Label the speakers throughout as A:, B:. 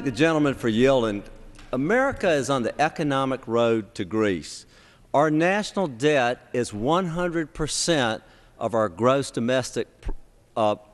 A: the gentleman for yielding. America is on the economic road to Greece. Our national debt is 100% of our gross domestic product.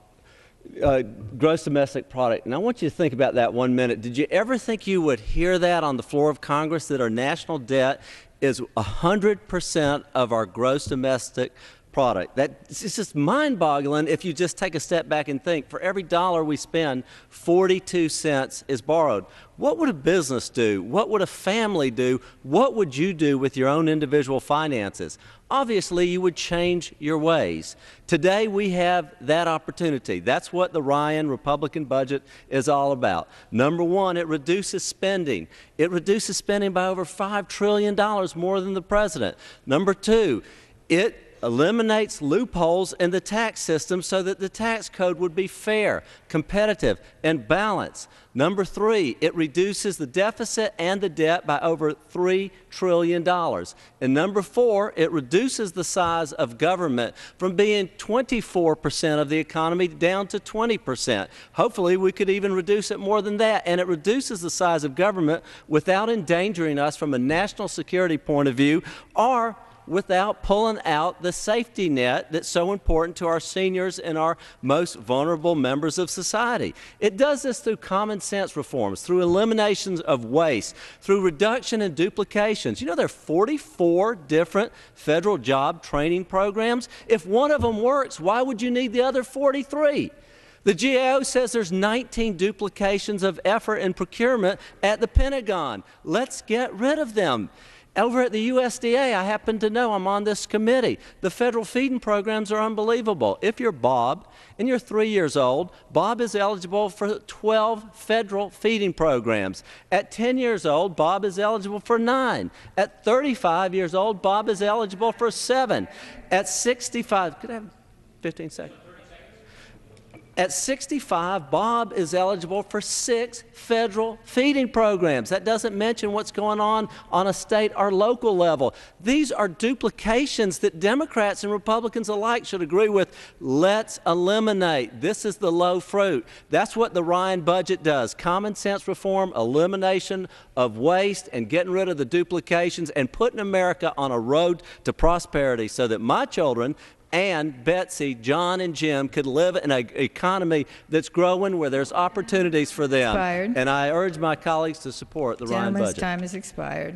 A: And I want you to think about that 1 minute. Did you ever think you would hear that on the floor of Congress, that our national debt is 100% of our gross domestic product? It's just mind-boggling if you just take a step back and think. For every dollar we spend, 42 cents is borrowed. What would a business do? What would a family do? What would you do with your own individual finances? Obviously, you would change your ways. Today, we have that opportunity. That's what the Ryan Republican budget is all about. Number one, it reduces spending. It reduces spending by over $5 trillion more than the president. Number two, it eliminates loopholes in the tax system so that the tax code would be fair, competitive, and balanced. Number three, it reduces the deficit and the debt by over $3 trillion. And number four, it reduces the size of government from being 24% of the economy down to 20%. Hopefully, we could even reduce it more than that. And it reduces the size of government without endangering us from a national security point of view, or without pulling out the safety net that's so important to our seniors and our most vulnerable members of society. It does this through common sense reforms, through eliminations of waste, through reduction in duplications. You know, there are 44 different federal job training programs. If one of them works, why would you need the other 43? The GAO says there's 19 duplications of effort and procurement at the Pentagon. Let's get rid of them. Over at the USDA, I happen to know, I'm on this committee, the federal feeding programs are unbelievable. If you're Bob and you're 3 years old, Bob is eligible for 12 federal feeding programs. At 10 years old, Bob is eligible for 9. At 35 years old, Bob is eligible for 7. At 65, could I have 15 seconds? At 65, Bob is eligible for 6 federal feeding programs. That doesn't mention what's going on a state or local level. These are duplications that Democrats and Republicans alike should agree with. Let's eliminate. This is the low fruit. That's what the Ryan budget does. Common sense reform, elimination of waste, and getting rid of the duplications, and putting America on a road to prosperity so that my children and Betsy, John, and Jim could live in an economy that's growing, where there's opportunities for them.
B: Expired.
A: And I urge my colleagues to support the Ryan budget.
B: Gentleman's time has expired.